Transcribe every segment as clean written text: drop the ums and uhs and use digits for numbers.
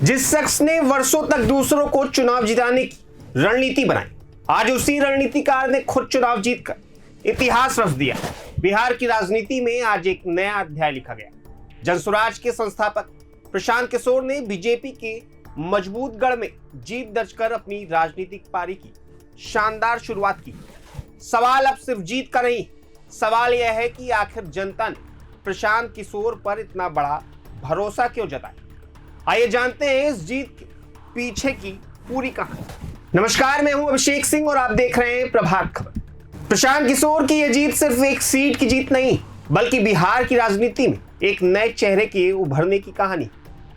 जिस शख्स ने वर्षों तक दूसरों को चुनाव जिताने की रणनीति बनाई, आज उसी रणनीतिकार ने खुद चुनाव जीतकर इतिहास रच दिया। बिहार की राजनीति में आज एक नया अध्याय लिखा गया। जनसुराज के संस्थापक प्रशांत किशोर ने बीजेपी के मजबूत गढ़ में जीत दर्ज कर अपनी राजनीतिक पारी की शानदार शुरुआत की। सवाल अब सिर्फ जीत का नहीं, सवाल यह है कि आखिर जनता ने प्रशांत किशोर पर इतना बड़ा भरोसा क्यों जताया। आइए जानते हैं इस जीत के पीछे की पूरी कहानी। नमस्कार, मैं हूं अभिषेक सिंह और आप देख रहे हैं प्रभात खबर। प्रशांत किशोर की यह जीत सिर्फ एक सीट की जीत नहीं, बल्कि बिहार की राजनीति में एक नए चेहरे के उभरने की कहानी।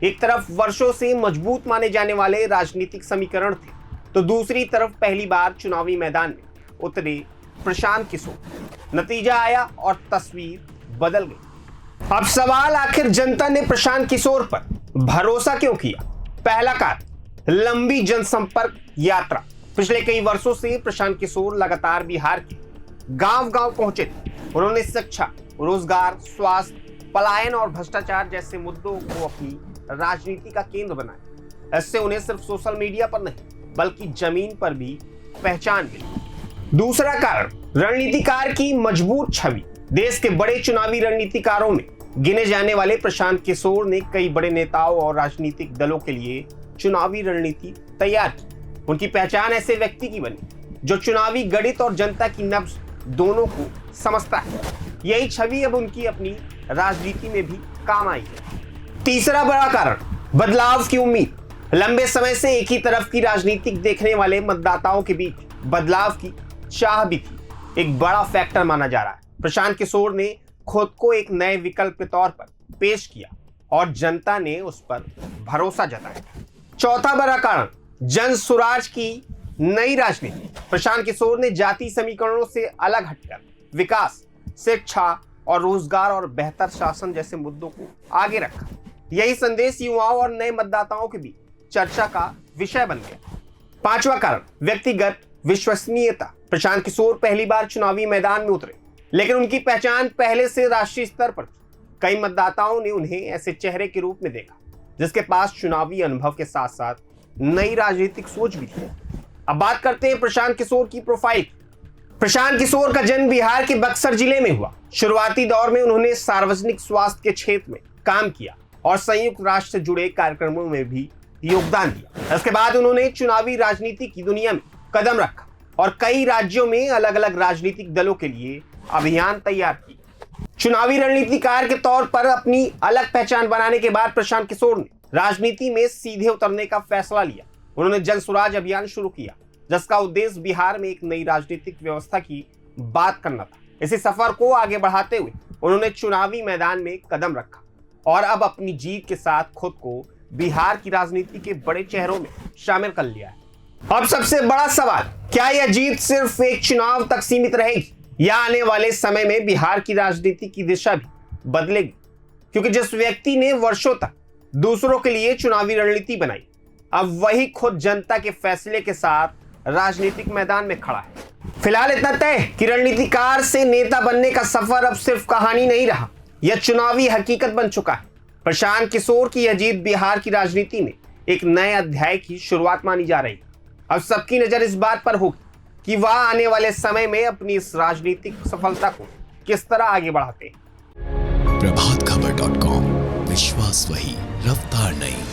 एक तरफ वर्षों से मजबूत माने जाने वाले राजनीतिक समीकरण थे, तो दूसरी तरफ पहली बार चुनावी मैदान में उतरे प्रशांत किशोर। नतीजा आया और तस्वीर बदल गई। अब सवाल, आखिर जनता ने प्रशांत किशोर पर भरोसा क्यों किया। पहला कारण, लंबी जनसंपर्क यात्रा। पिछले कई वर्षों से प्रशांत किशोर लगातार बिहार के गांव-गांव पहुंचे थे। उन्होंने शिक्षा, रोजगार, स्वास्थ्य, पलायन और भ्रष्टाचार जैसे मुद्दों को अपनी राजनीति का केंद्र बनाया। इससे उन्हें सिर्फ सोशल मीडिया पर नहीं, बल्कि जमीन पर भी पहचान मिली। दूसरा कारण, रणनीतिकार की मजबूत छवि। देश के बड़े चुनावी रणनीतिकारों में गिने जाने वाले प्रशांत किशोर ने कई बड़े नेताओं और राजनीतिक दलों के लिए चुनावी रणनीति तैयार की। उनकी पहचान ऐसे व्यक्ति की बनी जो चुनावी गणित और जनता की नब्ज दोनों को समझता है। यही छवि अब उनकी अपनी राजनीति में भी काम आई है। तीसरा बड़ा कारण, बदलाव की उम्मीद। लंबे समय से एक ही तरफ की राजनीतिक देखने वाले मतदाताओं के बीच बदलाव की चाह भी थी, एक बड़ा फैक्टर माना जा रहा है। प्रशांत किशोर ने खुद को एक नए विकल्प के तौर पर पेश किया और जनता ने उस पर भरोसा जताया। चौथा बड़ा कारण, जनसुराज की नई राजनीति। प्रशांत किशोर ने जाति समीकरणों से अलग हटकर विकास, शिक्षा और रोजगार और बेहतर शासन जैसे मुद्दों को आगे रखा। यही संदेश युवाओं और नए मतदाताओं के बीच चर्चा का विषय बन गया। पांचवा कारण, व्यक्तिगत विश्वसनीयता। प्रशांत किशोर पहली बार चुनावी मैदान में उतरे, लेकिन उनकी पहचान पहले से राष्ट्रीय स्तर पर थी। कई मतदाताओं ने उन्हें ऐसे चेहरे के रूप में देखा जिसके पास चुनावी अनुभव के साथ साथ नई राजनीतिक सोच भी थी। अब बात करते हैं प्रशांत किशोर की प्रोफाइल। प्रशांत किशोर का जन्म बिहार के बक्सर जिले में हुआ। शुरुआती दौर में उन्होंने सार्वजनिक स्वास्थ्य के क्षेत्र में काम किया और संयुक्त राष्ट्र से जुड़े कार्यक्रमों में भी योगदान दिया। इसके बाद उन्होंने चुनावी राजनीति की दुनिया में कदम रखा और कई राज्यों में अलग अलग राजनीतिक दलों के लिए अभियान तैयार किए। चुनावी रणनीतिकार के तौर पर अपनी अलग पहचान बनाने के बाद प्रशांत किशोर ने राजनीति में सीधे उतरने का फैसला लिया। उन्होंने जनसुराज अभियान शुरू किया, जिसका उद्देश्य बिहार में एक नई राजनीतिक व्यवस्था की बात करना था। इसी सफर को आगे बढ़ाते हुए उन्होंने चुनावी मैदान में कदम रखा और अब अपनी जीत के साथ खुद को बिहार की राजनीति के बड़े चेहरों में शामिल कर लिया है। अब सबसे बड़ा सवाल, क्या यह जीत सिर्फ एक चुनाव तक सीमित रहेगी या आने वाले समय में बिहार की राजनीति की दिशा भी बदलेगी। क्योंकि जिस व्यक्ति ने वर्षों तक दूसरों के लिए चुनावी रणनीति बनाई, अब वही खुद जनता के फैसले के साथ राजनीतिक मैदान में खड़ा है। फिलहाल इतना तय कि रणनीतिकार से नेता बनने का सफर अब सिर्फ कहानी नहीं रहा, यह चुनावी हकीकत बन चुका है। प्रशांत किशोर की यह जीत बिहार की राजनीति में एक नए अध्याय की शुरुआत मानी जा रही है। अब सबकी नजर इस बात पर होगी कि वह आने वाले समय में अपनी इस राजनीतिक सफलता को किस तरह आगे बढ़ाते हैं। प्रभातखबर.com, विश्वास वही, रफ्तार नहीं।